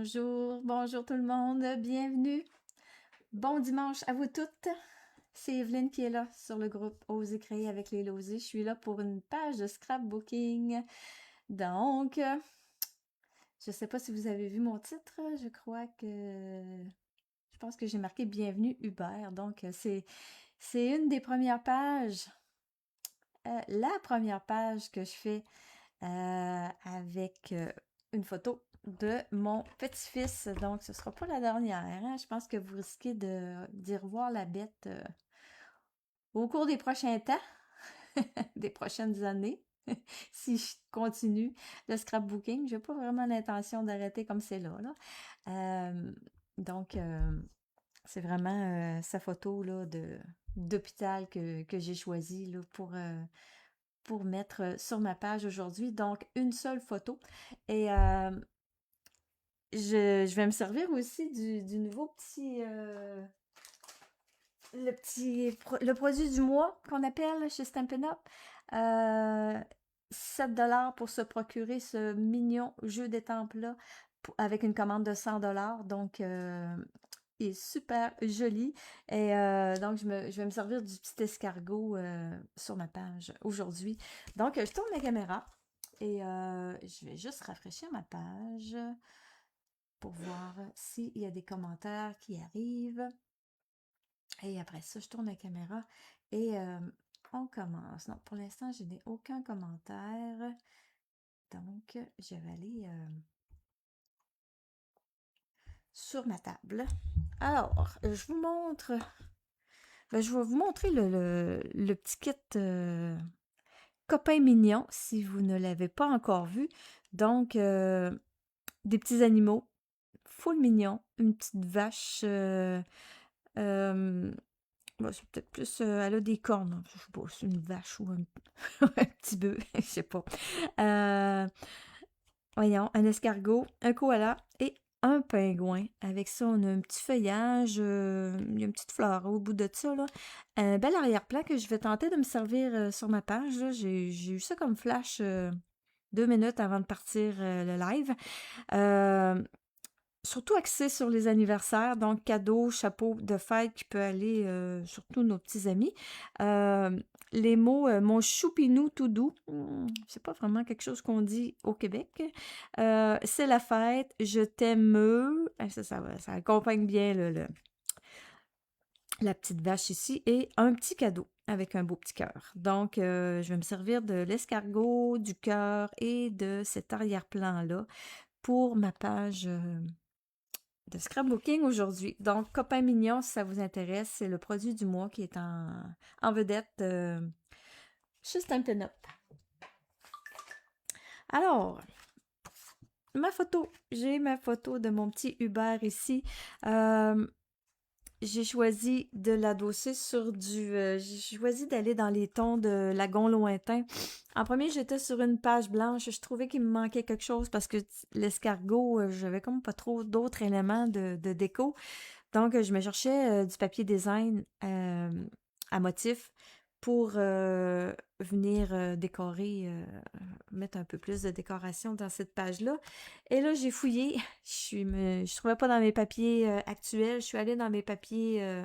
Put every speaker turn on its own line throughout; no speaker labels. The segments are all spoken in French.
Bonjour, bonjour tout le monde, bienvenue. Bon dimanche à vous toutes. C'est Evelyne qui est là sur le groupe Oser créer avec les Losés. Je suis là pour une page de scrapbooking. Donc, je ne sais pas si vous avez vu mon titre. Je crois que... Je pense que j'ai marqué Bienvenue Hubert. Donc, c'est une des premières pages. La première page que je fais avec une photo de mon petit-fils. Donc, ce ne sera pas la dernière. Hein? Je pense que vous risquez d'y revoir la bête au cours des prochains temps, des prochaines années, si je continue le scrapbooking. Je n'ai pas vraiment l'intention d'arrêter comme c'est là. Donc, c'est vraiment sa photo là, d'hôpital que j'ai choisie là, pour mettre sur ma page aujourd'hui. Donc, une seule photo. Et je vais me servir aussi du nouveau petit... le produit du mois qu'on appelle chez Stampin' Up. 7 $ pour se procurer ce mignon jeu d'étampes-là avec une commande de 100 $. Donc, il est super joli. Et donc, je vais me servir du petit escargot sur ma page aujourd'hui. Donc, je tourne la caméra et je vais juste rafraîchir ma page pour voir s'il y a des commentaires qui arrivent. Et après ça, je tourne la caméra et on commence. Non, pour l'instant, je n'ai aucun commentaire. Donc, je vais aller sur ma table. Alors, je vous montre... je vais vous montrer le petit kit copain mignon, si vous ne l'avez pas encore vu. Donc, des petits animaux, full mignon, une petite vache... c'est peut-être plus... elle a des cornes. Je sais pas, c'est une vache ou un, un petit bœuf, je sais pas. Voyons, un escargot, un koala et un pingouin. Avec ça, on a un petit feuillage, il y a une petite fleur au bout de ça, là. Un bel arrière-plan que je vais tenter de me servir sur ma page. J'ai eu ça comme flash 2 minutes avant de partir le live. Surtout axé sur les anniversaires, donc cadeaux, chapeau de fête qui peut aller surtout nos petits amis. Les mots mon choupinou tout doux, c'est pas vraiment quelque chose qu'on dit au Québec. C'est la fête, je t'aime. Ça accompagne bien la petite vache ici et un petit cadeau avec un beau petit cœur. Donc, je vais me servir de l'escargot, du cœur et de cet arrière-plan-là pour ma page de scrapbooking aujourd'hui. Donc, Copain Mignon, si ça vous intéresse, c'est le produit du mois qui est en vedette chez Stampin' Up. Alors, ma photo. J'ai ma photo de mon petit Hubert ici. J'ai choisi de l'adosser sur du... j'ai choisi d'aller dans les tons de lagon lointain. En premier, j'étais sur une page blanche. Je trouvais qu'il me manquait quelque chose parce que l'escargot, j'avais comme pas trop d'autres éléments de déco. Donc, je me cherchais du papier design à motif pour venir décorer, mettre un peu plus de décoration dans cette page-là. Et là, j'ai fouillé. Je trouvais pas dans mes papiers actuels. Je suis allée dans mes papiers,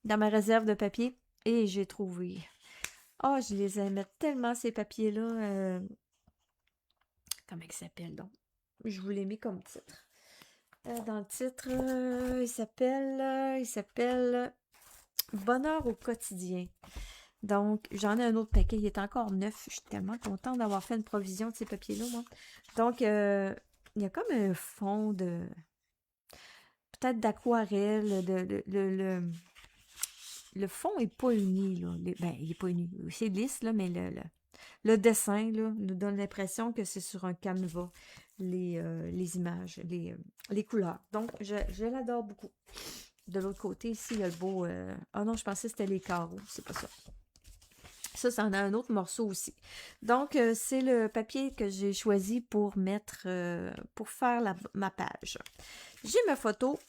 dans ma réserve de papier et j'ai trouvé. Oh, je les aimais tellement, ces papiers-là. Comment ils s'appellent donc? Je vous les mets comme titre. Dans le titre, il s'appelle Bonheur au quotidien. Donc, j'en ai un autre paquet, il est encore neuf. Je suis tellement contente d'avoir fait une provision de ces papiers-là, moi. Donc, il y a comme un fond de... peut-être d'aquarelle. Le fond est pas uni, là. Il est pas uni. C'est lisse, là, mais le dessin, là, nous donne l'impression que c'est sur un canevas, les images, les couleurs. Donc, je l'adore beaucoup. De l'autre côté, ici, il y a le beau... Ah non, je pensais que c'était les carreaux. C'est pas ça. Ça en a un autre morceau aussi. Donc, c'est le papier que j'ai choisi pour mettre... pour faire ma page. J'ai ma photo.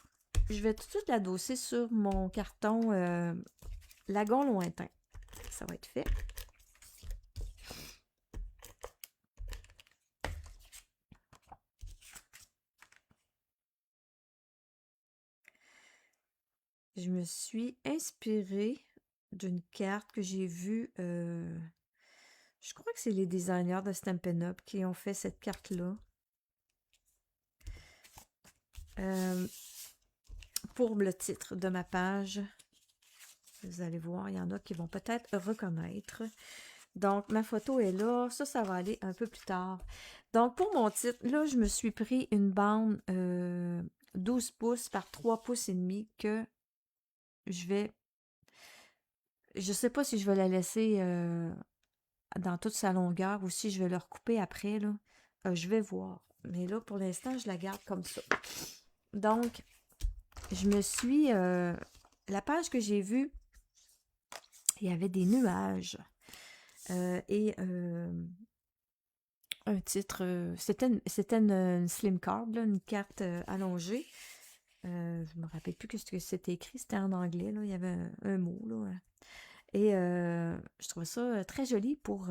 Je vais tout de suite l'adosser sur mon carton lagon lointain. Ça va être fait. je me suis inspirée d'une carte que j'ai vue. Je crois que c'est les designers de Stampin' Up qui ont fait cette carte-là. Pour le titre de ma page, vous allez voir, il y en a qui vont peut-être reconnaître. Donc, ma photo est là. Ça va aller un peu plus tard. Donc, pour mon titre, là, je me suis pris une bande 12 pouces par 3 pouces et demi que je vais... Je sais pas si je vais la laisser dans toute sa longueur ou si je vais le recouper après, là. Je vais voir. Mais là, pour l'instant, je la garde comme ça. Donc, je me suis... la page que j'ai vue, il y avait des nuages. Et un titre, c'était une slim card, là, une carte allongée. Je me rappelle plus ce que c'était écrit, c'était en anglais, là, il y avait un mot, là. Et je trouvais ça très joli pour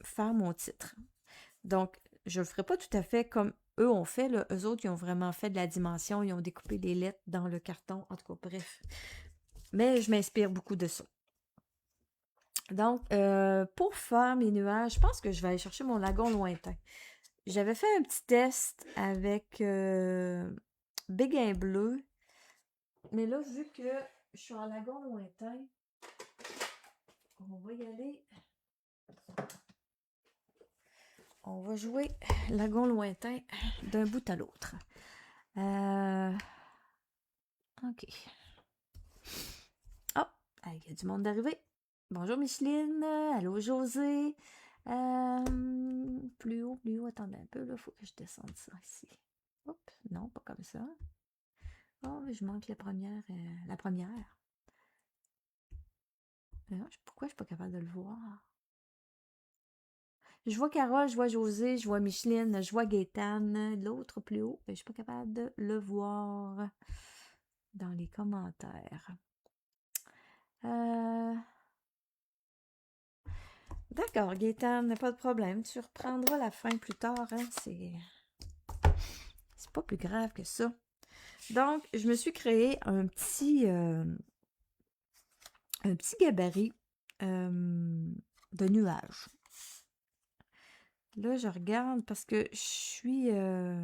faire mon titre. Donc, je le ferai pas tout à fait comme eux ont fait, là. Eux autres, ils ont vraiment fait de la dimension, ils ont découpé des lettres dans le carton, en tout cas, bref. Mais je m'inspire beaucoup de ça. Donc, pour faire mes nuages, je pense que je vais aller chercher mon lagon lointain. J'avais fait un petit test avec Béguin bleu. Mais là, vu que je suis en lagon lointain, on va y aller. On va jouer lagon lointain d'un bout à l'autre. OK. Oh, il y a du monde d'arriver. Bonjour Micheline. Allô José. Plus haut, plus haut. Attendez un peu, là. Il faut que je descende ça ici. Hop, non, pas comme ça. Oh, je manque la première. Pourquoi je suis pas capable de le voir? Je vois Carole, je vois José, je vois Micheline, je vois Gaétane. L'autre plus haut, je suis pas capable de le voir dans les commentaires. D'accord, Gaétane, pas de problème. Tu reprendras la fin plus tard. Hein? C'est pas plus grave que ça. Donc, je me suis créé un petit gabarit de nuages. Là, je regarde parce que je suis... je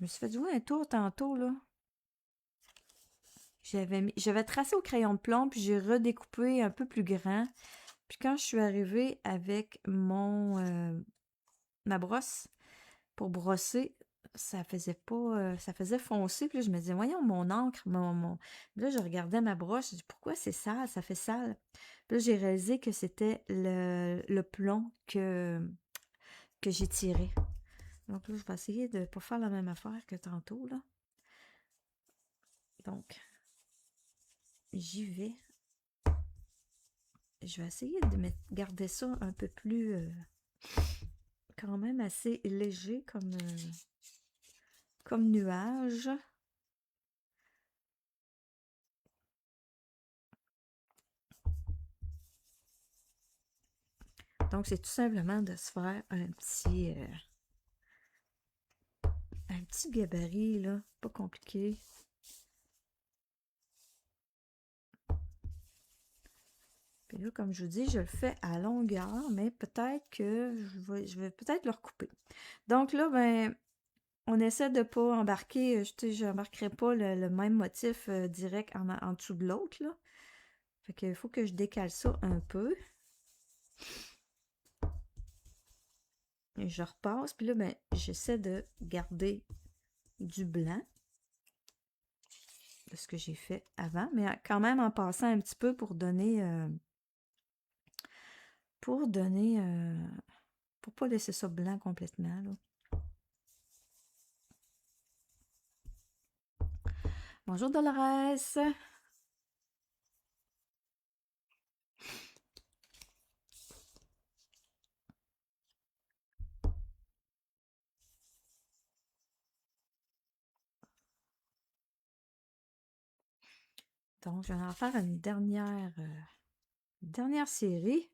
me suis fait jouer un tour tantôt, là. J'avais tracé au crayon de plomb, puis j'ai redécoupé un peu plus grand. Puis quand je suis arrivée avec ma brosse pour brosser, ça faisait pas... ça faisait foncer. Puis là, je me disais, voyons, mon encre, Là, je regardais ma brosse, je dis, pourquoi c'est sale? Ça fait sale. Puis là, j'ai réalisé que c'était le plomb que j'ai tiré. Donc là, je vais essayer de ne pas faire la même affaire que tantôt, là. Donc, j'y vais. Je vais essayer de garder ça un peu plus... quand même assez léger comme nuage. Donc, c'est tout simplement de se faire un petit gabarit, là. Pas compliqué. Puis là, comme je vous dis, je le fais à longueur, mais peut-être que je vais peut-être le recouper. Donc là, ben, on essaie de ne pas embarquer, je n'embarquerai pas le même motif direct en dessous de l'autre, là. Fait qu'il faut que je décale ça un peu. Et je repasse, puis là, ben, j'essaie de garder du blanc de ce que j'ai fait avant, mais quand même en passant un petit peu pour donner pour pas laisser ça blanc complètement, là. Bonjour Dolores. Donc, je vais en faire une dernière série.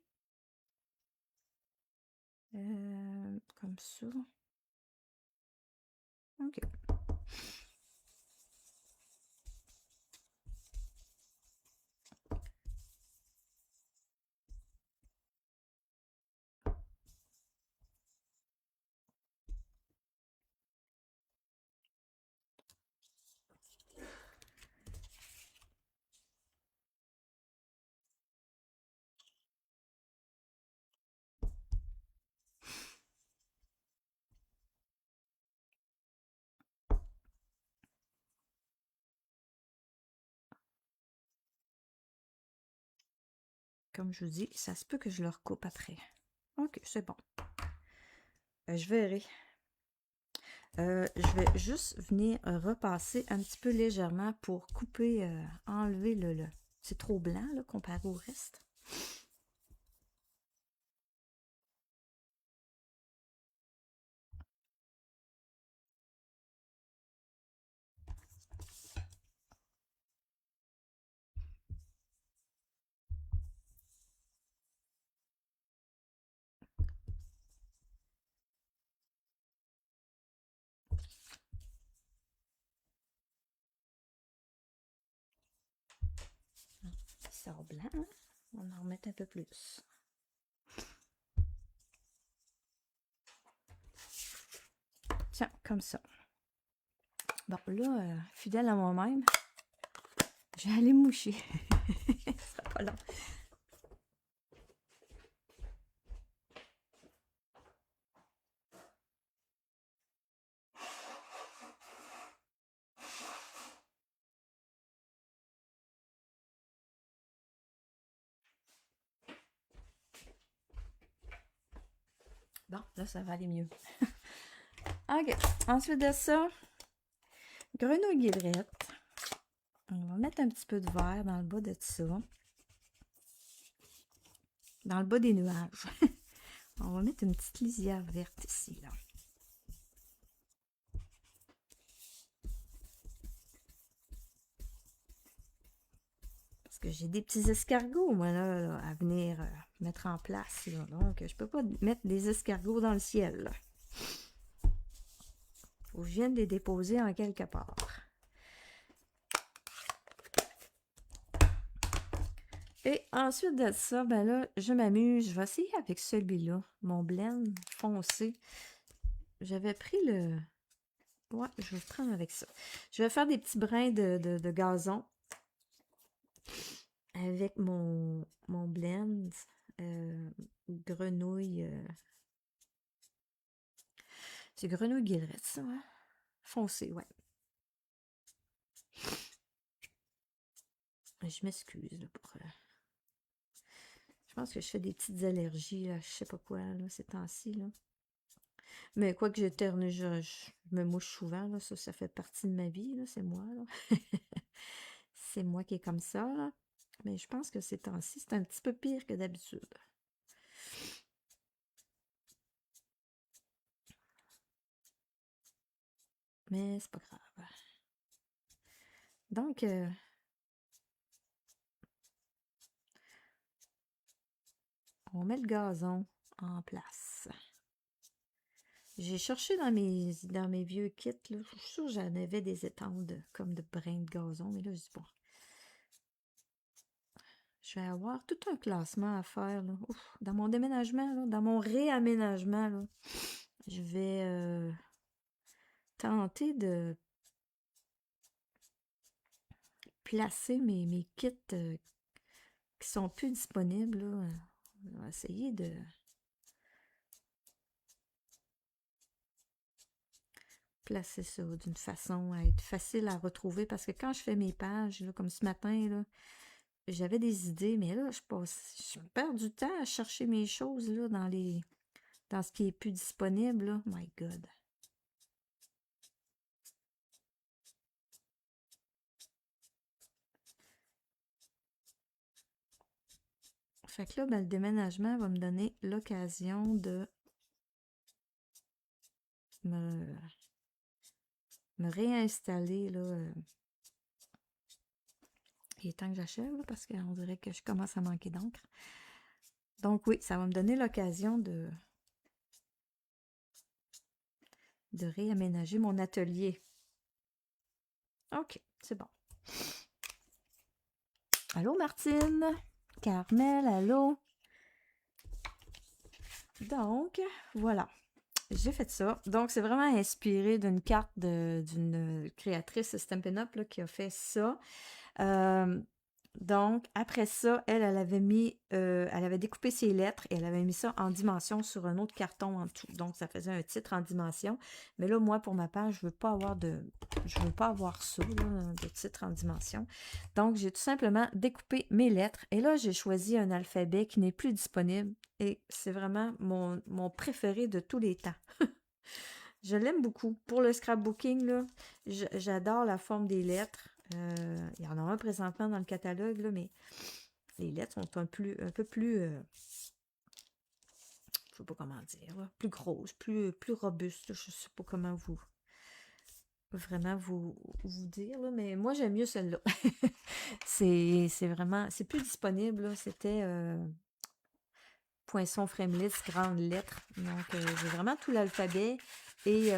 Comme ça. OK. comme je vous dis, ça se peut que je le recoupe après. OK, c'est bon. Je verrai. Je vais juste venir repasser un petit peu légèrement pour couper, enlever le... C'est trop blanc, là, comparé au reste. Il sort blanc, hein? On va en remettre un peu plus. Tiens, comme ça. Bon, là, fidèle à moi-même, je vais aller moucher. Ça sera pas long. Bon, là, ça va aller mieux. OK. Ensuite de ça, grenouille guillerette. On va mettre un petit peu de vert dans le bas de ça. Dans le bas des nuages. On va mettre une petite lisière verte ici, là. Parce que j'ai des petits escargots, moi, là, à venir mettre en place, là. Donc, je peux pas mettre des escargots dans le ciel, là. Faut que je vienne les déposer en quelque part. Et ensuite de ça, ben là, je m'amuse. Je vais essayer avec celui-là, mon blend foncé. J'avais pris le... Ouais, je vais le prendre avec ça. Je vais faire des petits brins de gazon avec mon blend grenouille. C'est grenouille guillerette, ça, hein? Foncé, ouais. Je m'excuse là, pour... Je pense que je fais des petites allergies, là, je sais pas quoi, là, ces temps-ci, là. Mais quoi que j'éternue, je me mouche souvent, là, ça fait partie de ma vie, là, c'est moi, là. C'est moi qui est comme ça, là. Mais je pense que ces temps-ci, c'est un petit peu pire que d'habitude. Mais c'est pas grave. Donc, on met le gazon en place. J'ai cherché dans mes vieux kits, là. Je suis sûre que j'en avais des étangs comme de brins de gazon, mais là, je dis bon. Je vais avoir tout un classement à faire, là. Ouf, dans mon déménagement, là, dans mon réaménagement, là, je vais tenter de placer mes kits qui sont plus disponibles, là. On va essayer de placer ça d'une façon à être facile à retrouver, parce que quand je fais mes pages, là, comme ce matin, là, j'avais des idées, mais là, je perds du temps à chercher mes choses là, dans ce qui est plus disponible. Là. My God. Fait que là, ben, le déménagement va me donner l'occasion de me réinstaller. Là, il est temps que j'achève, parce qu'on dirait que je commence à manquer d'encre. Donc oui, ça va me donner l'occasion de réaménager mon atelier. OK, c'est bon. Allô, Martine? Carmel, allô? Donc, voilà. J'ai fait ça. Donc, c'est vraiment inspiré d'une carte d'une créatrice Stampin' Up! Là, qui a fait ça. Donc, après ça, elle avait mis, elle avait découpé ses lettres et elle avait mis ça en dimension sur un autre carton en dessous. Donc, ça faisait un titre en dimension. Mais là, moi, pour ma page, je veux pas avoir ça, là, de titre en dimension. Donc, j'ai tout simplement découpé mes lettres. Et là, j'ai choisi un alphabet qui n'est plus disponible. Et c'est vraiment mon préféré de tous les temps. Je l'aime beaucoup. Pour le scrapbooking, là, j'adore la forme des lettres. Il y en a un présentement dans le catalogue, là, mais les lettres sont un peu plus, je sais pas comment dire, là, plus grosses, plus robustes. Je sais pas comment vous dire, là, mais moi j'aime mieux celle-là. C'est vraiment, c'est plus disponible, là. C'était Poinçon Frameless, grande lettre. Donc j'ai vraiment tout l'alphabet et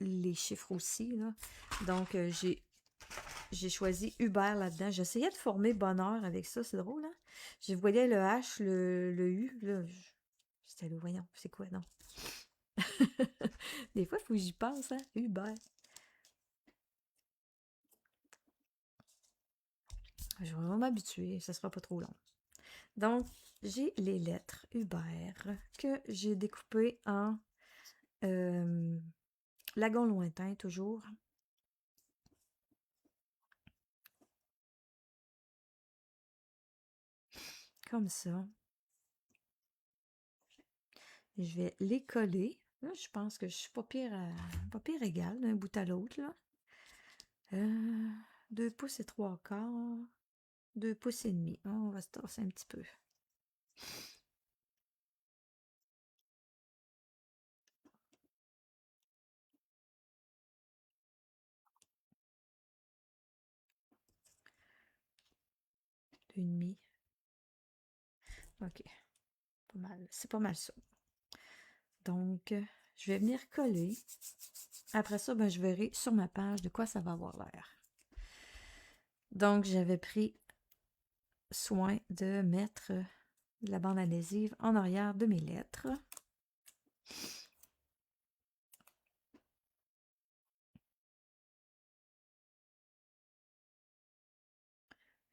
les chiffres aussi, là. Donc j'ai choisi Hubert là-dedans. J'essayais de former bonheur avec ça, c'est drôle, hein? Je voyais le H, le U, là. C'était le voyons, c'est quoi, non? Des fois, il faut que j'y pense, hein? Hubert. Je vais vraiment m'habituer, ça sera pas trop long. Donc, j'ai les lettres Hubert que j'ai découpées en lagon lointain, toujours. Comme ça. Je vais les coller. Là, je pense que je suis pas pire égale d'un bout à l'autre, là. 2 pouces et 3/4. 2 pouces et demi. Ah, on va se tasser un petit peu. Deux et demi. OK. Pas mal. C'est pas mal ça. Donc, je vais venir coller. Après ça, ben, je verrai sur ma page de quoi ça va avoir l'air. Donc, j'avais pris soin de mettre de la bande adhésive en arrière de mes lettres.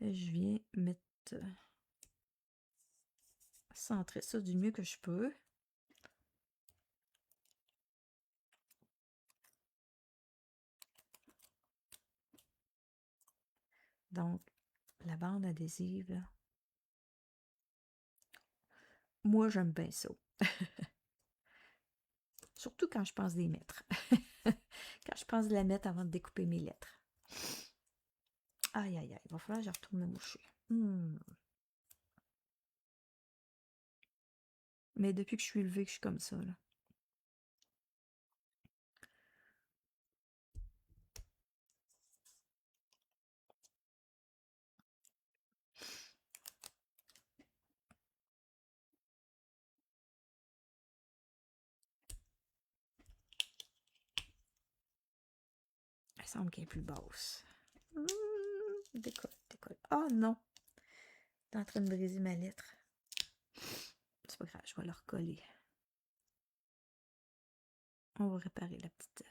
Et je viens mettre centrer ça du mieux que je peux. Donc, la bande adhésive, moi, j'aime bien ça. Surtout quand je pense les mettre. Quand je pense de la mettre avant de découper mes lettres. Aïe, aïe, aïe. Il va falloir que je retourne me moucher. Mais depuis que je suis levée, que je suis comme ça, là. Il semble qu'elle est plus basse. Décolle, décolle. Oh non! T'es en train de briser ma lettre. C'est pas grave, je vais la recoller. On va réparer la petite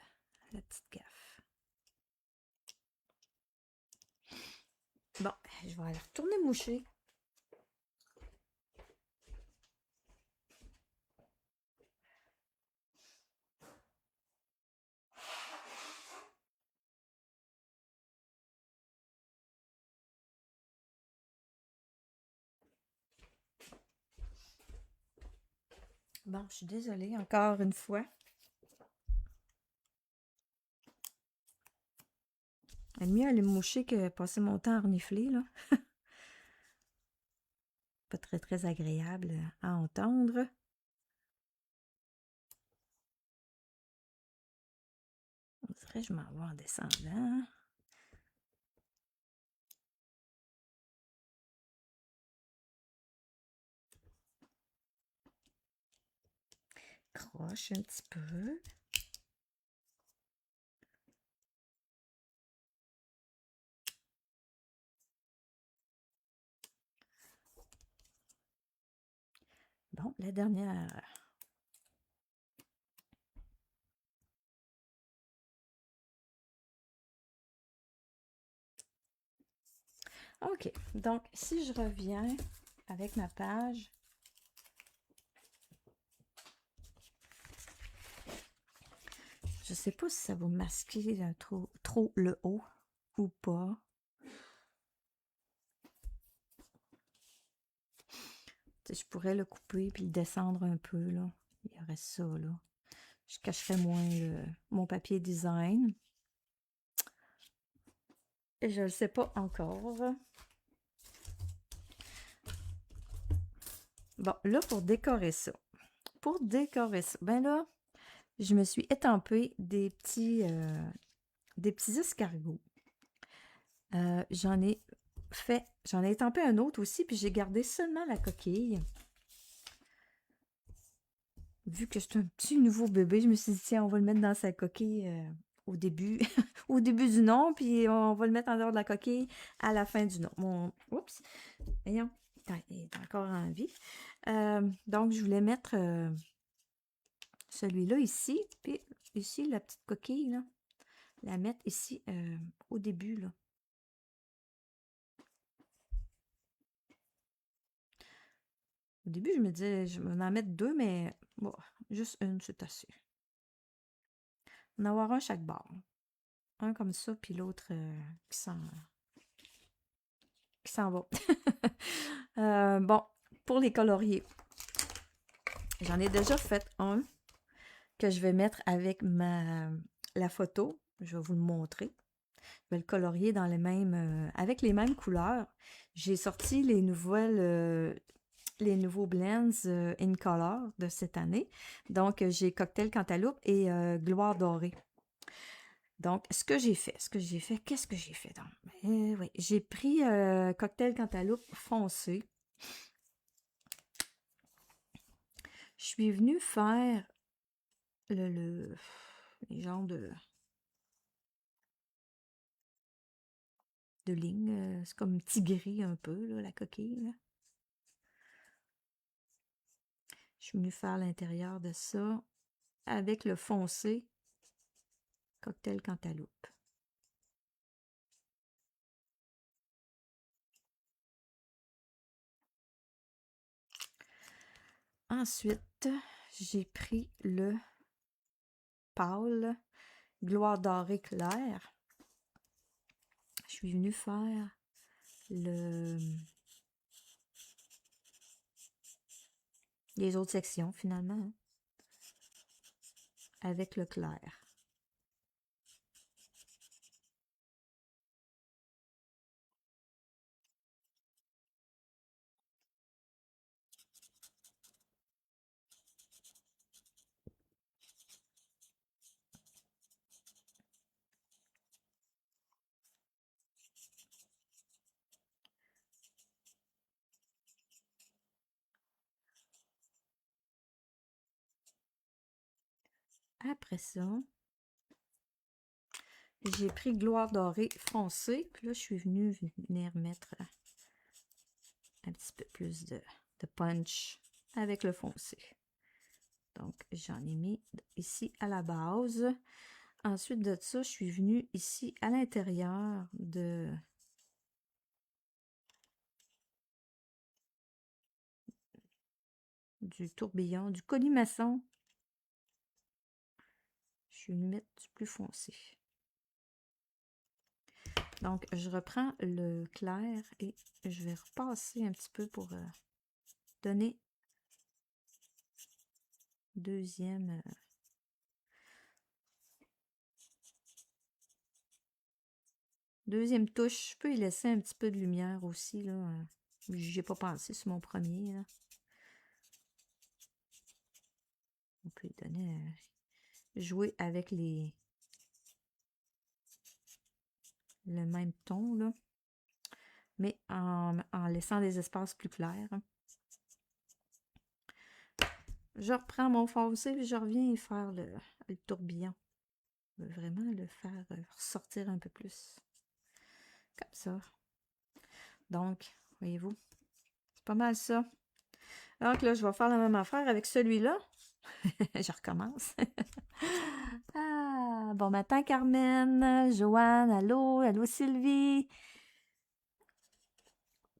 gaffe. Bon, je vais aller retourner moucher. Bon, je suis désolée encore une fois. C'est mieux aller me moucher que passer mon temps à renifler, là. Pas très, très agréable à entendre. On dirait que je m'en vais en descendant. Croche un petit peu. Bon, la dernière. OK. Donc, si je reviens avec ma page, je sais pas si ça va masquer trop le haut ou pas. Tu sais, je pourrais le couper puis le descendre un peu, là. Il y aurait ça, là. Je cacherais moins mon papier design. Et je ne le sais pas encore. Bon, là, pour décorer ça. Ben là, je me suis étampé des petits escargots. J'en ai étampé un autre aussi, puis j'ai gardé seulement la coquille. Vu que c'est un petit nouveau bébé, je me suis dit, tiens, on va le mettre dans sa coquille au début, au début du nom, puis on va le mettre en dehors de la coquille à la fin du nom. Oups, voyons, il est encore en vie. Donc, je voulais mettre celui-là ici, puis ici, la petite coquille, là, la mettre ici au début, là. Au début, je me disais, je vais en mettre deux, mais bon, juste une, c'est assez. On va en avoir un chaque bord. Un comme ça, puis l'autre qui s'en va. Bon, pour les coloriers, j'en ai déjà fait un que je vais mettre avec la photo. Je vais vous le montrer. Je vais le colorier dans avec les mêmes couleurs. J'ai sorti les nouveaux blends in color de cette année. Donc, j'ai Cocktail Cantaloupe et Gloire Dorée. Donc, qu'est-ce que j'ai fait? Donc? Oui, j'ai pris Cocktail Cantaloupe foncé. Je suis venue faire les genres de lignes. C'est comme petit gris un peu, là, la coquille. Là. Je suis venue faire l'intérieur de ça avec le foncé Cocktail Cantaloupe. Ensuite, j'ai pris le pâle Gloire Dorée Claire. Je suis venue faire les autres sections, finalement, hein, avec le clair. Après ça, j'ai pris Gloire Dorée foncé. Puis là, je suis venue venir mettre un petit peu plus de punch avec le foncé. Donc, j'en ai mis ici à la base. Ensuite de ça, je suis venue ici à l'intérieur du tourbillon, du colimaçon. Je suis venue mettre du plus foncé. Donc, je reprends le clair et je vais repasser un petit peu pour donner deuxième touche. Je peux y laisser un petit peu de lumière aussi, là. J'y ai pas pensé sur mon premier, là. On peut y donner... jouer avec le même ton, là. Mais en laissant des espaces plus clairs. Je reprends mon foncé et je reviens faire le tourbillon. Je veux vraiment le faire ressortir un peu plus. Comme ça. Donc, voyez-vous, c'est pas mal ça. Donc là, je vais faire la même affaire avec celui-là. Je recommence. Bon matin, Carmen, Joanne, allô Sylvie.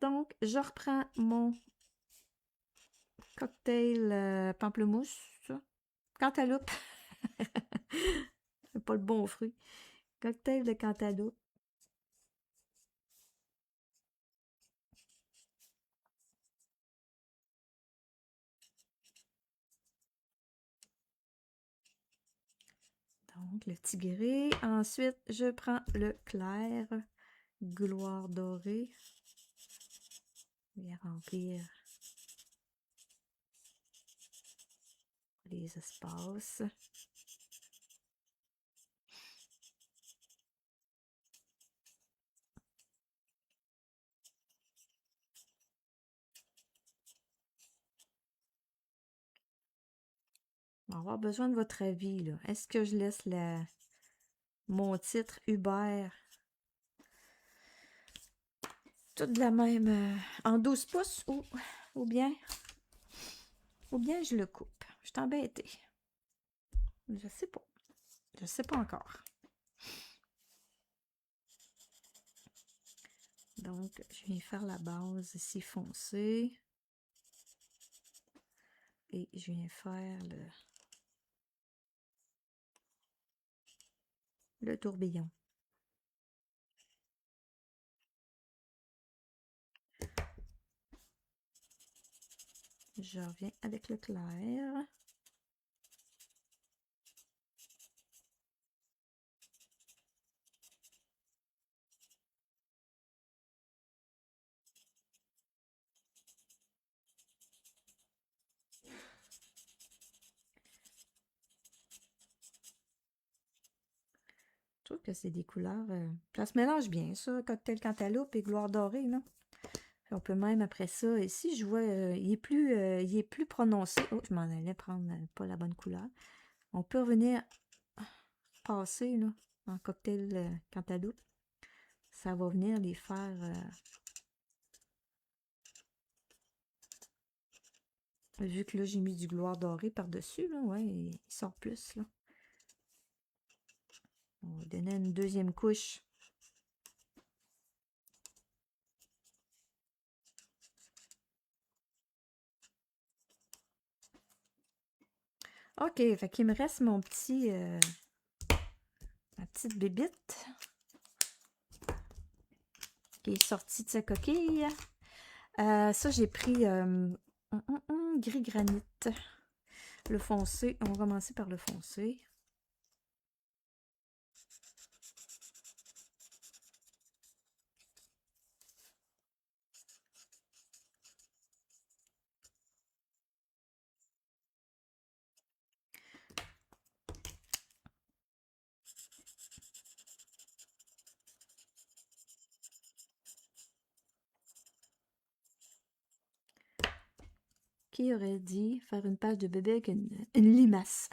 Donc, je reprends mon cocktail pamplemousse, cantaloupe. C'est pas le bon fruit. Cocktail de cantaloupe. Donc, le tigré. Ensuite, je prends le clair. Gloire dorée. Je vais remplir les espaces. On va avoir besoin de votre avis, là. Est-ce que je laisse mon titre Hubert tout de la même en 12 pouces ou bien je le coupe? Je suis embêtée. Je sais pas. Je sais pas encore. Donc, je viens faire la base ici foncée. Et je viens faire le tourbillon. Je reviens avec le clair. Je trouve que c'est des couleurs... ça se mélange bien, ça, cocktail cantaloupe et gloire dorée, là. On peut même, après ça, ici, je vois, il est plus prononcé. Oh, je m'en allais prendre pas la bonne couleur. On peut revenir passer, là, en cocktail cantaloupe. Ça va venir les faire... vu que là, j'ai mis du gloire doré par-dessus, là, ouais, il sort plus, là. On va donner une deuxième couche. OK, fait qu'il me reste mon petit... ma petite bébite qui est sortie de sa coquille. Ça, j'ai pris gris granit. Le foncé. On va commencer par le foncé. Qui aurait dit faire une page de bébé avec une limace?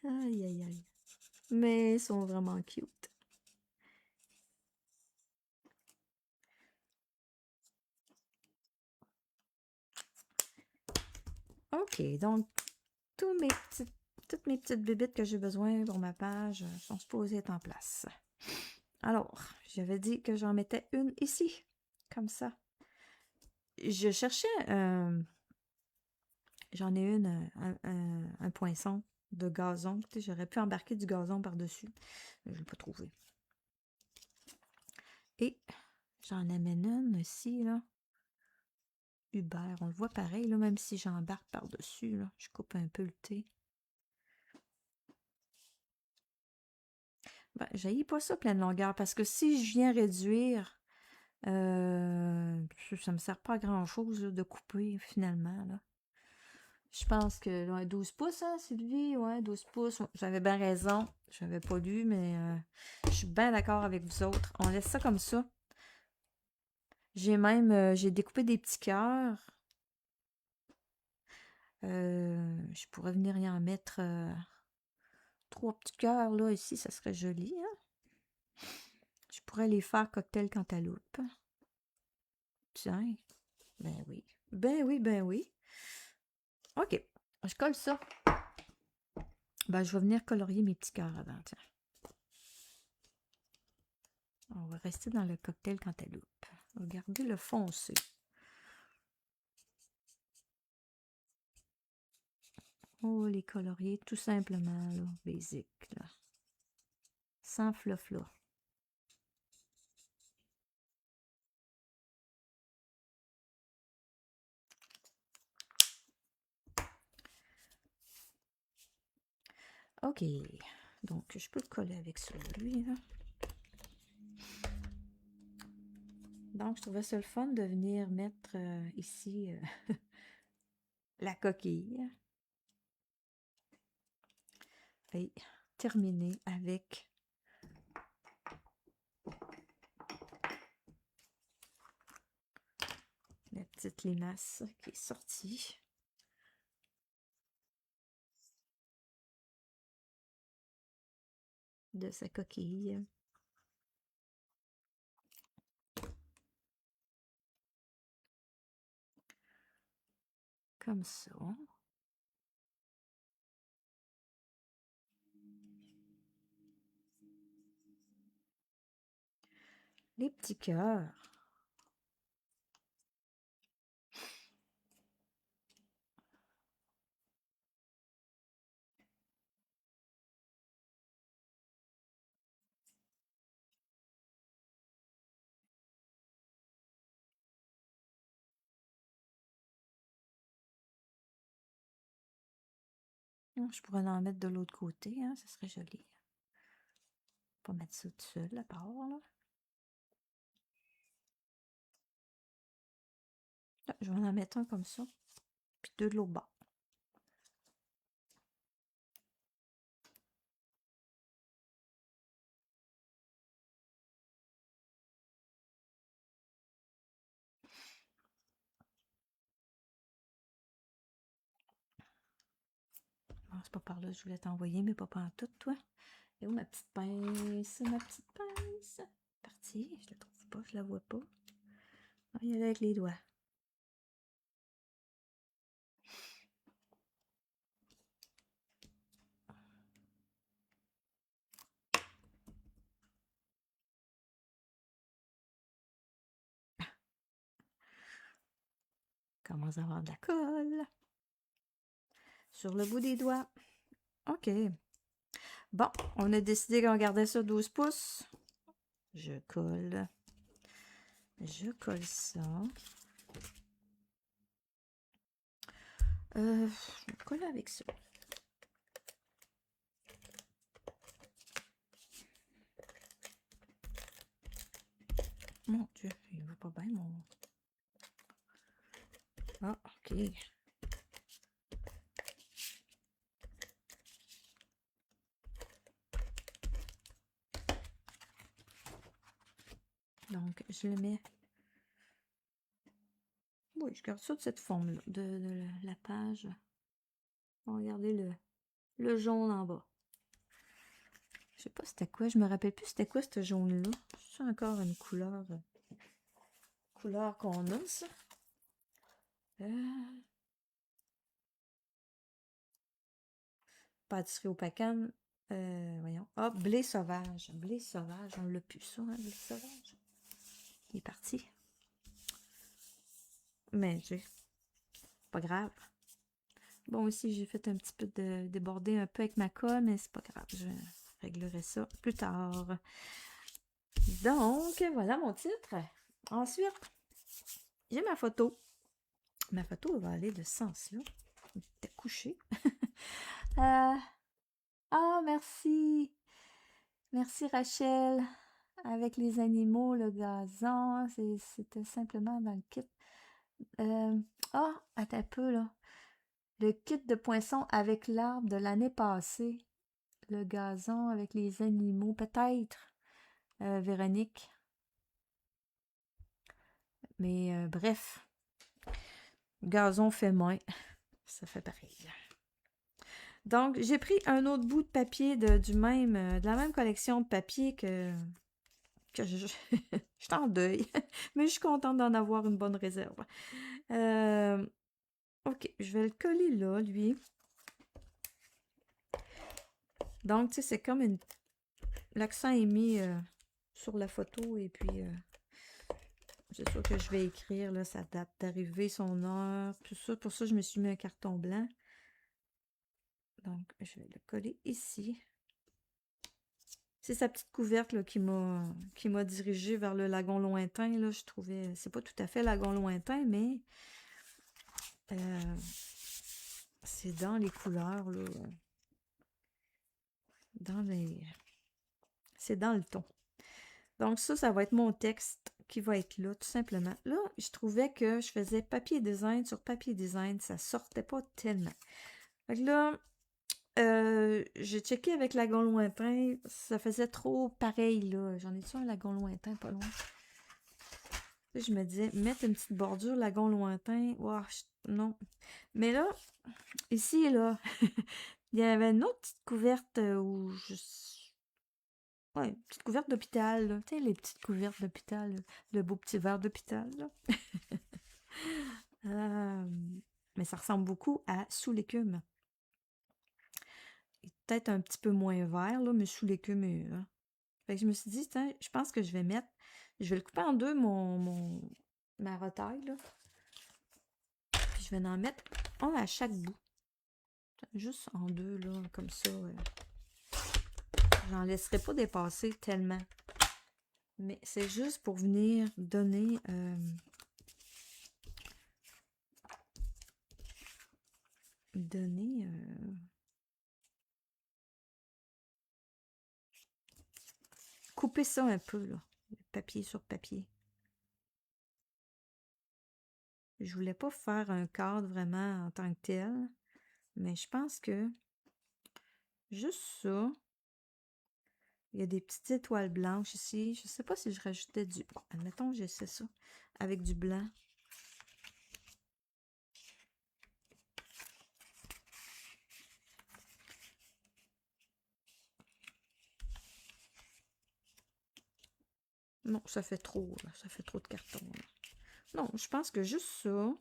Aïe, aïe, aïe. Mais ils sont vraiment cute. OK, donc toutes mes petites bébites que j'ai besoin pour ma page sont supposées être en place. Alors, j'avais dit que j'en mettais une ici, comme ça. Je cherchais, j'en ai une, un poinçon de gazon. J'aurais pu embarquer du gazon par-dessus, mais je ne l'ai pas trouvé. Et j'en amène une ici, là. Hubert, on le voit pareil, là, même si j'embarque par-dessus, là. Je coupe un peu le thé. Ben, j'haïs pas ça pleine longueur, parce que si je viens réduire, ça me sert pas à grand-chose là, de couper, finalement, là. Je pense que ouais, 12 pouces, hein, Sylvie? Ouais, 12 pouces. J'avais bien raison. Je n'avais pas lu, mais je suis bien d'accord avec vous autres. On laisse ça comme ça. J'ai même j'ai découpé des petits cœurs. Je pourrais venir y en mettre 3 petits cœurs, là, ici, ça serait joli, hein? Je pourrais les faire cocktail cantaloupe. Tiens. Ben oui. Ben oui, ben oui. OK. Je colle ça. Ben, je vais venir colorier mes petits cœurs avant, tiens. On va rester dans le cocktail cantaloupe. On va garder le foncé. Oh, les coloriers, tout simplement, là, basic, là. Sans fluff, là. OK. Donc, je peux le coller avec celui, là. Donc, je trouvais ça le fun de venir mettre ici la coquille. Et terminer avec la petite limace qui est sortie. De sa coquille. Comme ça. Les petits cœurs. Je pourrais en mettre de l'autre côté, hein, ça serait joli. Pas mettre ça tout seul à part, là. Là, je vais en mettre un comme ça, puis deux de l'autre bord. Bon, c'est pas par là que je voulais t'envoyer, mais pas en tout, toi. Et où ma petite pince? Ma petite pince. Partie, je la trouve pas, je la vois pas. On va y aller avec les doigts. Commence à avoir de la colle. Sur le bout des doigts. OK. Bon, on a décidé qu'on gardait ça 12 pouces. Je colle. Je colle ça. Je vais coller avec ça. Mon Dieu, il va pas bien, mon... Ah, OK. Donc, je le mets... Oui, je garde ça de cette forme-là, de la page. On va garder le jaune en bas. Je sais pas c'était quoi, je me rappelle plus c'était quoi ce jaune-là. C'est encore une couleur... couleur qu'on a, ça. Pâtisserie au Pacane. Voyons. Ah, blé sauvage. Blé sauvage, on l'a plus ça, hein, blé sauvage. Il est parti. Mais j'ai... Pas grave. Bon, aussi, j'ai fait un petit peu de déborder un peu avec ma colle, mais c'est pas grave. Je réglerai ça plus tard. Donc, voilà mon titre. Ensuite, j'ai ma photo. Ma photo va aller de ce sens-là. T'es couché. Ah, merci. Merci Rachel. Avec les animaux, le gazon, c'était simplement dans le kit. Attends un peu là. Le kit de poinçon avec l'arbre de l'année passée. Le gazon avec les animaux, peut-être, Véronique. Mais bref, gazon fait moins. Ça fait pareil. Donc, j'ai pris un autre bout de papier de la même collection de papier que je suis en deuil. Mais je suis contente d'en avoir une bonne réserve. OK, je vais le coller là, lui. Donc, tu sais, c'est comme une... L'accent est mis sur la photo et puis c'est sûr que je vais écrire là, sa date d'arrivée, son heure, tout ça. Pour ça, je me suis mis un carton blanc. Donc, je vais le coller ici. C'est sa petite couverte là, qui m'a dirigée vers le lagon lointain. Là, je trouvais, c'est pas tout à fait lagon lointain, mais c'est dans les couleurs, là. C'est dans le ton. Donc ça va être mon texte qui va être là, tout simplement. Là, je trouvais que je faisais papier design sur papier design, ça sortait pas tellement. Fait que là, j'ai checké avec lagon lointain, ça faisait trop pareil, là. J'en ai-tu un lagon lointain pas loin? Là, je me disais, mettre une petite bordure lagon lointain, wow, non. Mais là, ici, là, il y avait une autre petite couverte où je... Ouais, une petite couverte d'hôpital, là. Tu sais, les petites couvertes d'hôpital, là. Le beau petit verre d'hôpital, là. Mais ça ressemble beaucoup à Sous l'écume. Peut-être un petit peu moins vert, là, mais Sous l'écume, hein. Fait que je me suis dit, tiens, je pense que je vais le couper en deux, ma retaille, là. Puis je vais en mettre un à chaque bout. Juste en deux, là, comme ça. J'en laisserai pas dépasser tellement. Mais c'est juste pour venir donner... couper ça un peu, là. Papier sur papier. Je voulais pas faire un cadre vraiment en tant que tel. Mais je pense que juste ça. Il y a des petites étoiles blanches ici. Je sais pas si je rajoutais du... Bon, admettons que j'essaie ça avec du blanc. Non, ça fait trop, là. Ça fait trop de carton, là. Non, je pense que juste ça.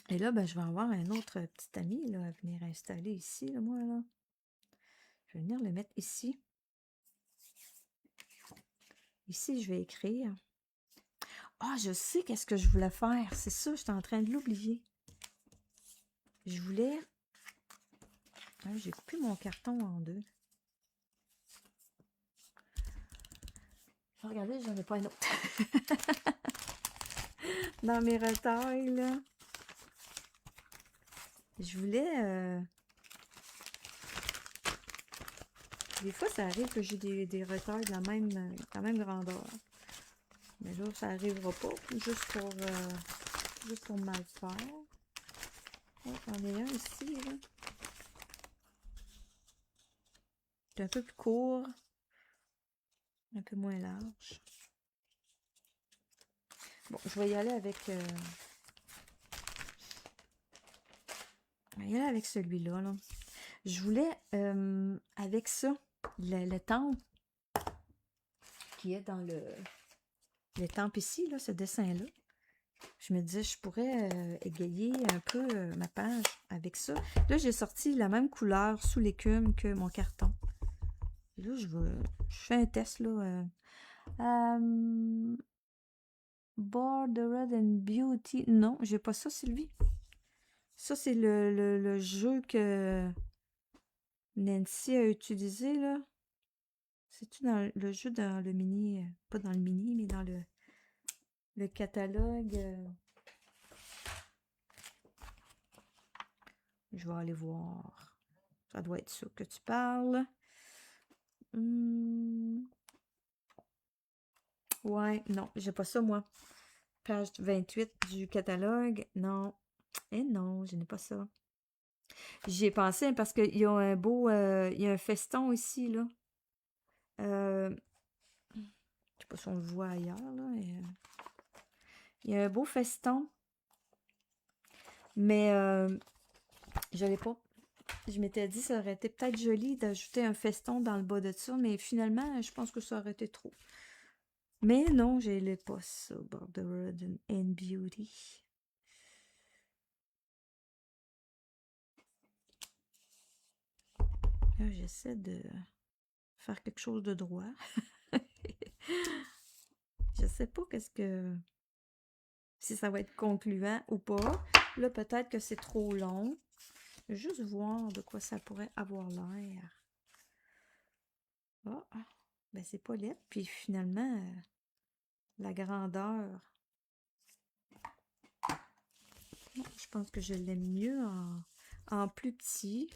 Et là, ben, je vais avoir un autre petit ami là, à venir installer ici, là, moi, là. Je vais venir le mettre ici. Ici, je vais écrire. Ah, je sais qu'est-ce que je voulais faire. C'est ça, j'étais en train de l'oublier. Je voulais... Ah, j'ai coupé mon carton en deux. Je vais regarder, j'en ai pas un autre. Dans mes retailles, là. Je voulais... Des fois, ça arrive que j'ai des retailles de la même grandeur. Mais là, ça n'arrivera pas. Juste pour mal faire. Ouais, j'en ai un ici, là. C'est un peu plus court. Un peu moins large. Bon, je vais y aller avec... je vais y aller avec celui-là, là. Je voulais, avec ça, le temple qui est dans le temple ici, là, ce dessin-là. Je me disais, je pourrais égayer un peu ma page avec ça. Là, j'ai sorti la même couleur sous l'écume que mon carton. Et là, je fais un test, là. Bordered and Beauty. Non, j'ai pas ça, Sylvie. Ça, c'est le jeu que Nancy a utilisé, là. C'est-tu dans le jeu dans le mini... pas dans le mini, mais dans le catalogue... Je vais aller voir. Ça doit être ça que tu parles. Ouais, non, j'ai pas ça, moi. Page 28 du catalogue. Non. Eh non, je n'ai pas ça. J'y ai pensé parce qu'il y a un beau... il y a un feston ici, là. Je sais pas si on le voit ailleurs, là. Il y a un beau feston. Mais je l'ai pas. Je m'étais dit ça aurait été peut-être joli d'ajouter un feston dans le bas de ça, mais finalement, je pense que ça aurait été trop. Mais non, je l'ai pas ça, Bordered and Beauty. Là, j'essaie de faire quelque chose de droit. Je sais pas si ça va être concluant ou pas. Là, peut-être que c'est trop long. Je vais juste voir de quoi ça pourrait avoir l'air. Ah, ben c'est pas laid. Puis finalement, la grandeur. Je pense que je l'aime mieux en plus petit.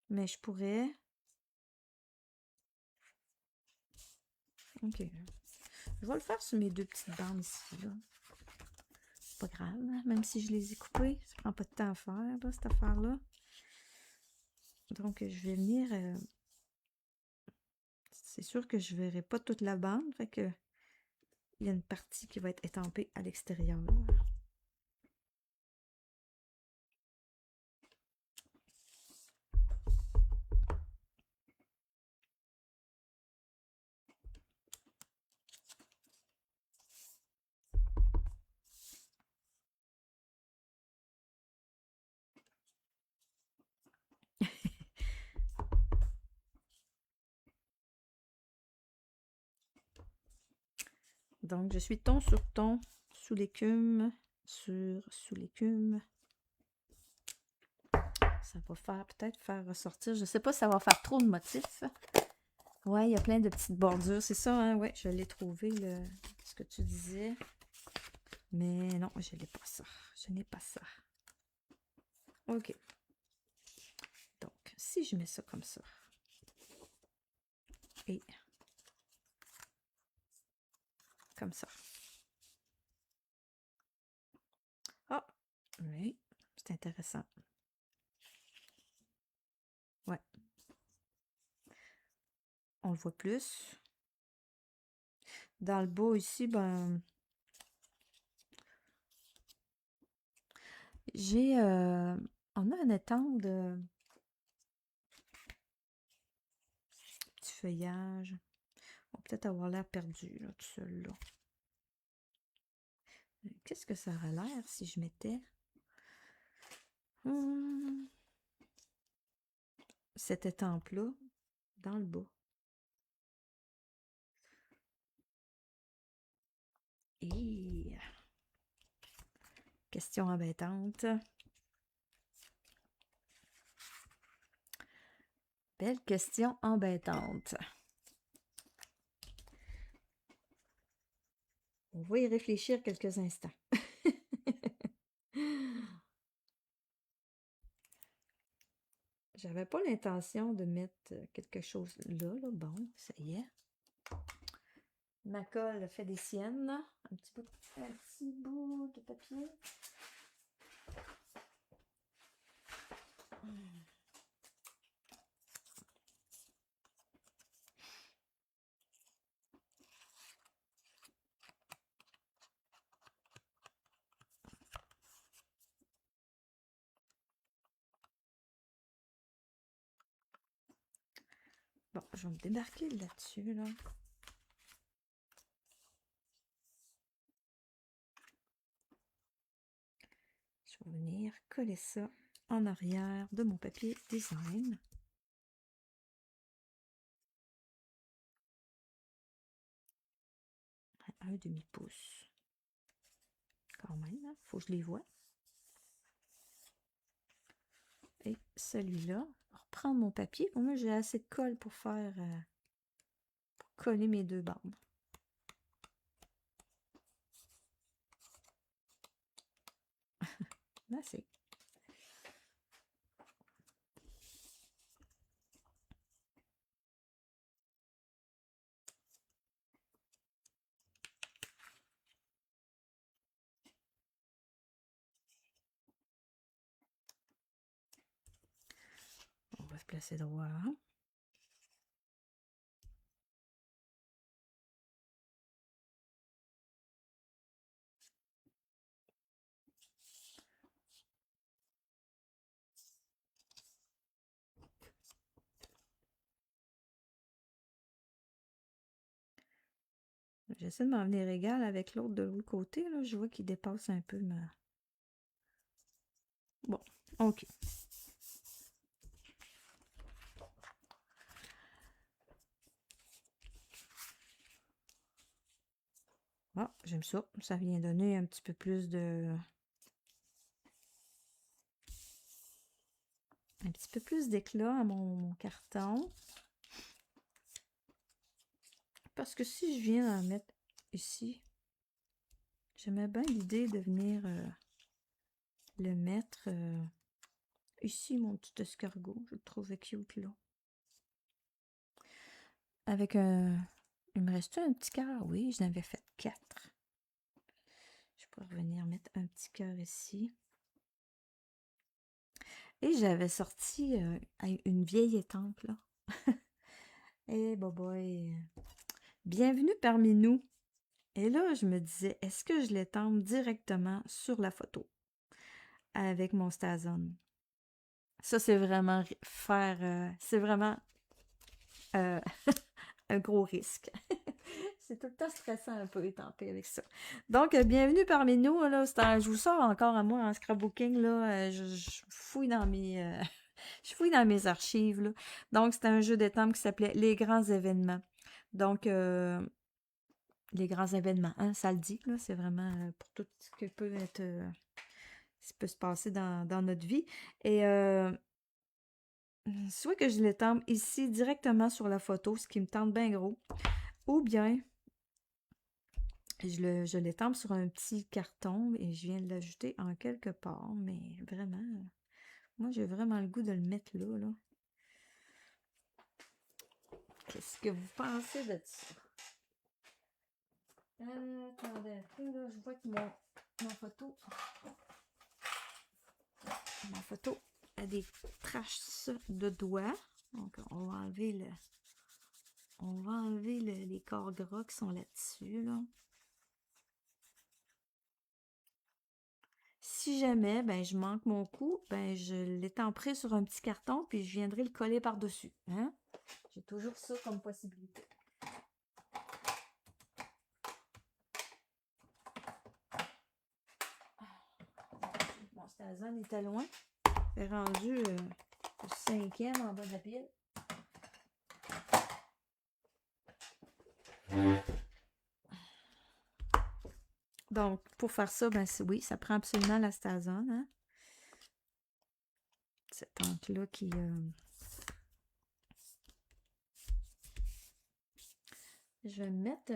Mais je pourrais... Ok. Je vais le faire sur mes deux petites bandes ici, là. C'est pas grave, hein, même si je les ai coupées. Ça prend pas de temps à faire, là, cette affaire-là. Donc, je vais venir... c'est sûr que je verrai pas toute la bande, fait que... Il y a une partie qui va être étampée à l'extérieur. Donc, je suis ton sur ton, sous l'écume, sous l'écume. Ça va peut-être faire ressortir. Je sais pas si ça va faire trop de motifs. Ouais, il y a plein de petites bordures. C'est ça, hein? Ouais, je l'ai trouvé, ce que tu disais. Mais non, je n'ai pas ça. Je n'ai pas ça. OK. Donc, si je mets ça comme ça. Et comme ça. Ah, oui, c'est intéressant. Ouais. On le voit plus. Dans le bas ici, ben... J'ai... on a un étang de... petit feuillage. On va peut-être avoir l'air perdu, là, tout seul, là. Qu'est-ce que ça aurait l'air si je mettais... cet étampe-là dans le bas. Et... question embêtante. Belle question embêtante. On va y réfléchir quelques instants. J'avais pas l'intention de mettre quelque chose là, là. Bon, ça y est. Ma colle fait des siennes. Un petit bout de papier. Bon, je vais me débarquer là-dessus, là. Je vais venir coller ça en arrière de mon papier design. Un demi-pouce. Quand même, hein? Faut que je les voie. Et celui-là, reprendre mon papier. Pour moi, j'ai assez de colle pour faire... pour coller mes deux bandes. Assez. On va se placer droit. J'essaie de m'en venir égal avec l'autre de l'autre côté. Là. Je vois qu'il dépasse un peu ma... Bon, OK. Ah, j'aime ça. Ça vient donner un petit peu plus de... Un petit peu plus d'éclat à mon carton. Parce que si je viens en mettre ici, j'aimais bien l'idée de venir le mettre ici, mon petit escargot. Je le trouvais cute, là. Avec un... Il me restait un petit cœur. Oui, j'en avais fait 4. Je pourrais revenir mettre un petit cœur ici. Et j'avais sorti une vieille étampe, là. Et boy, bienvenue parmi nous. Et là, je me disais, est-ce que je l'étampe directement sur la photo avec mon Stazon? Ça, c'est vraiment faire... c'est vraiment un gros risque. C'est tout le temps stressant un peu étampé avec ça. Donc, bienvenue parmi nous. Là, je vous sors encore à moi en scrapbooking. Là, je fouille dans mes... je fouille dans mes archives. Là. Donc, c'était un jeu d'étampes qui s'appelait Les grands événements. Donc, les grands événements, hein, ça le dit. Là, c'est vraiment pour tout ce qui peut être... ce qui peut se passer dans notre vie. Et soit que je l'étampe ici directement sur la photo, ce qui me tente bien gros, ou bien je l'étampe sur un petit carton et je viens de l'ajouter en quelque part, mais vraiment, moi j'ai vraiment le goût de le mettre là, là. Qu'est-ce que vous pensez de ça? Attendez un peu, là, je vois que ma photo a des traces de doigts. Donc on va enlever les corps gras qui sont là-dessus, là. Si jamais, ben, je manque mon coup, ben, je l'étamperai sur un petit carton, puis je viendrai le coller par-dessus. Hein? J'ai toujours ça comme possibilité. Mon Stazon était loin. C'est rendu au 5e en bas de la pile. Donc, pour faire ça, ben oui, ça prend absolument la Stazon. Hein? Cette encre-là qui... Je vais mettre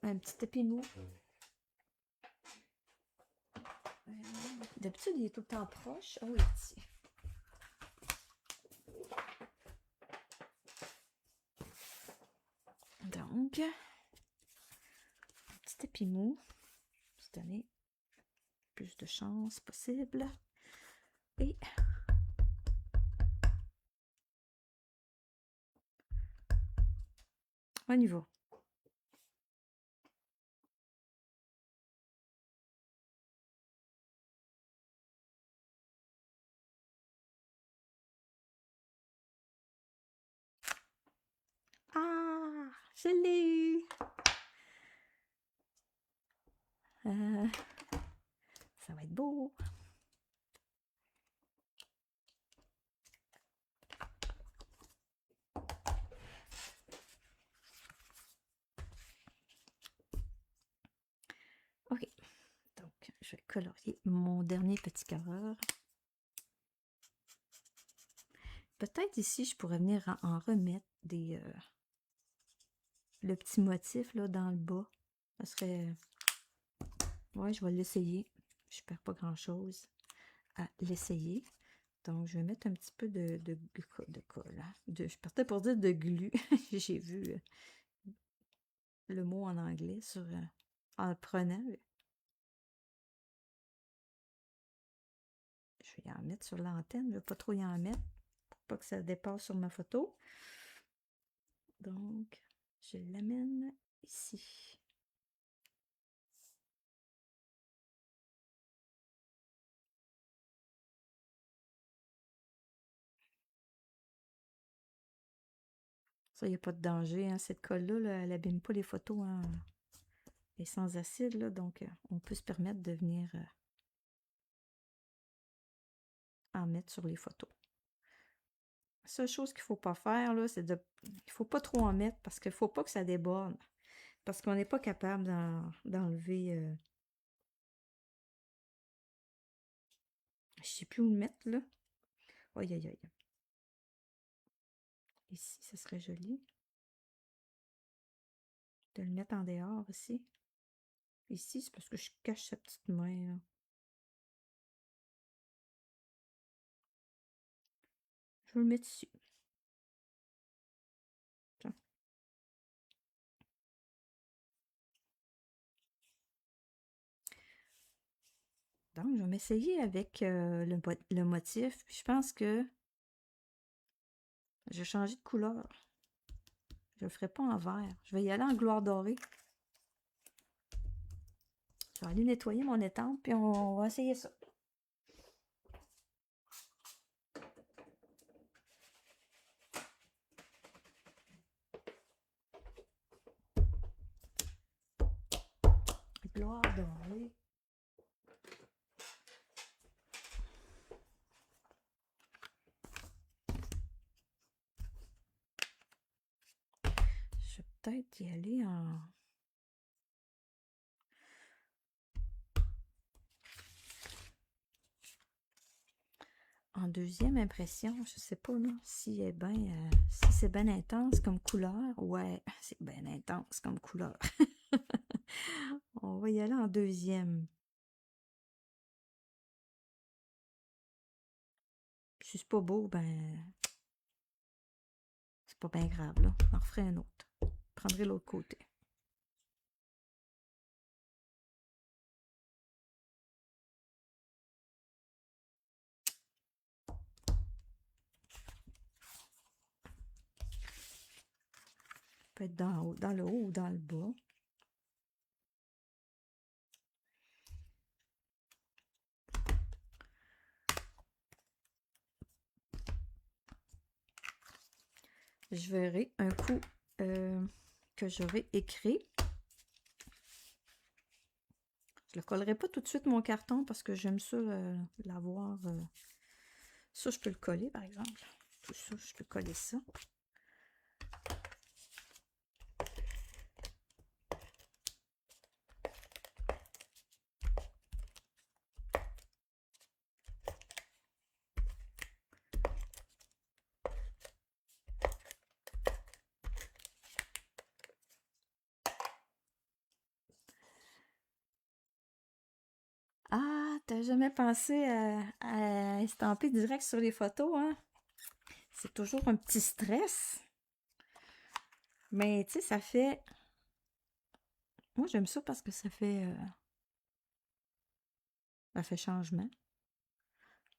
un petit tapis mou. D'habitude, il est tout le temps proche. Oh, il est ici. Donc, un petit tapis mou. Se donner plus de chance possible. Et on y va. Ah, je l'ai eu. Ça va être beau. OK. Donc, je vais colorier mon dernier petit cœur. Peut-être ici, je pourrais venir en remettre le petit motif là, dans le bas. Ça serait... Ouais, je vais l'essayer. Je perds pas grand-chose à l'essayer. Donc, je vais mettre un petit peu de colle. Hein. Je partais pour dire de glu. J'ai vu le mot en anglais en le prenant. Je vais y en mettre sur l'antenne. Je ne vais pas trop y en mettre pour pas que ça dépasse sur ma photo. Donc, je l'amène ici. Ça, il n'y a pas de danger. Hein. Cette colle-là, là, elle n'abîme pas les photos. Hein. Elle est sans acide, là, donc on peut se permettre de venir en mettre sur les photos. La seule chose qu'il ne faut pas faire, là, c'est de... Il ne faut pas trop en mettre parce qu'il ne faut pas que ça déborde. Parce qu'on n'est pas capable d'enlever... je sais plus où le mettre, là. Aïe, aïe, aïe. Ici, ça serait joli. De le mettre en dehors, ici. Ici, c'est parce que je cache sa petite main, là. Je vais le mettre ici. Tiens. Donc, je vais m'essayer avec le motif. Puis je pense que je vais changer de couleur. Je le ferai pas en vert. Je vais y aller en gloire dorée. Je vais aller nettoyer mon étampe, puis on va essayer ça. Gloire dorée. Je vais peut-être y aller en deuxième impression. Je sais pas là, si c'est bien intense comme couleur. Ouais, c'est bien intense comme couleur. On va y aller en deuxième. Si c'est pas beau, ben c'est pas bien grave là. On en referai un autre. Je prendrai l'autre côté. Peut être dans le haut ou dans le bas. Je verrai un coup que j'aurai écrit. Je le collerai pas tout de suite mon carton parce que j'aime ça l'avoir. Ça, je peux le coller par exemple. Tout ça, je peux coller ça. Ah, t'as jamais pensé à estamper direct sur les photos, hein? C'est toujours un petit stress. Mais tu sais, ça fait... Moi, j'aime ça parce que ça fait changement.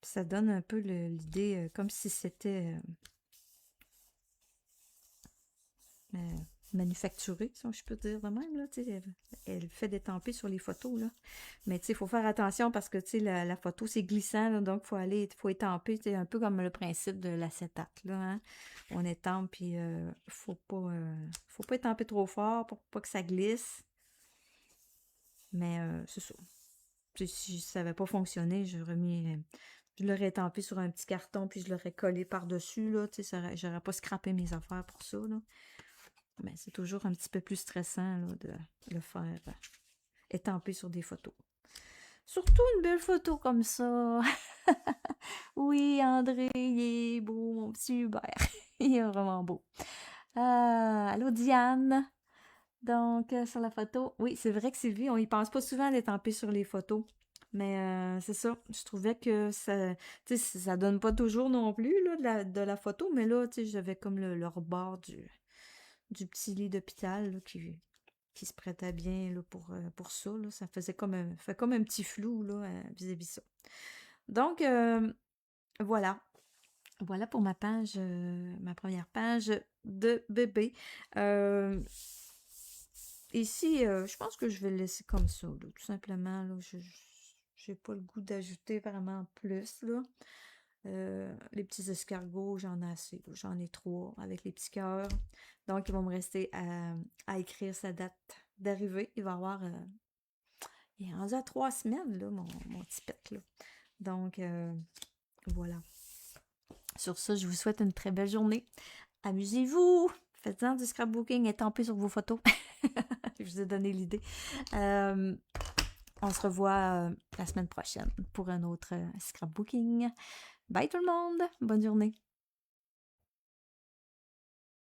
Puis ça donne un peu l'idée comme si c'était manufacturé, si je peux dire de même, là, tu sais, elle fait détamper sur les photos, là. Mais tu sais, il faut faire attention parce que, tu sais, la photo, c'est glissant, là, donc il faut étamper, c'est un peu comme le principe de l'acétate, là, hein. On étampe, puis faut pas étamper trop fort pour pas que ça glisse. Mais c'est ça. Puis, si ça n'avait pas fonctionné, je l'aurais étampé sur un petit carton, puis je l'aurais collé par-dessus, là, tu sais, j'aurais pas scrappé mes affaires pour ça, là. Mais c'est toujours un petit peu plus stressant là, de le faire étamper sur des photos. Surtout une belle photo comme ça. Oui, André, il est beau, mon petit Hubert. Il est vraiment beau. Allô, Diane. Donc, sur la photo, oui, c'est vrai que Sylvie, on y pense pas souvent d'étamper sur les photos. Mais c'est ça, je trouvais que ça, tu sais, ça donne pas toujours non plus là, de la photo, mais là, tu sais, j'avais comme le rebord du petit lit d'hôpital là, qui se prêtait bien là, pour ça. Là. Ça faisait fait comme un petit flou là, vis-à-vis ça. Donc, voilà. Voilà pour ma page, ma première page de bébé. Ici, je pense que je vais le laisser comme ça, là, tout simplement. Là, je n'ai pas le goût d'ajouter vraiment plus. Là. Les petits escargots, j'en ai assez. J'en ai 3 avec les petits cœurs. Donc, il va me rester à écrire sa date d'arrivée. Il va avoir... il est rendu à 3 semaines, là, mon petit pet, là. Donc, voilà. Sur ça, je vous souhaite une très belle journée. Amusez-vous! Faites-en du scrapbooking et tampez sur vos photos. Je vous ai donné l'idée. On se revoit la semaine prochaine pour un autre scrapbooking. Bye tout le monde! Bonne journée!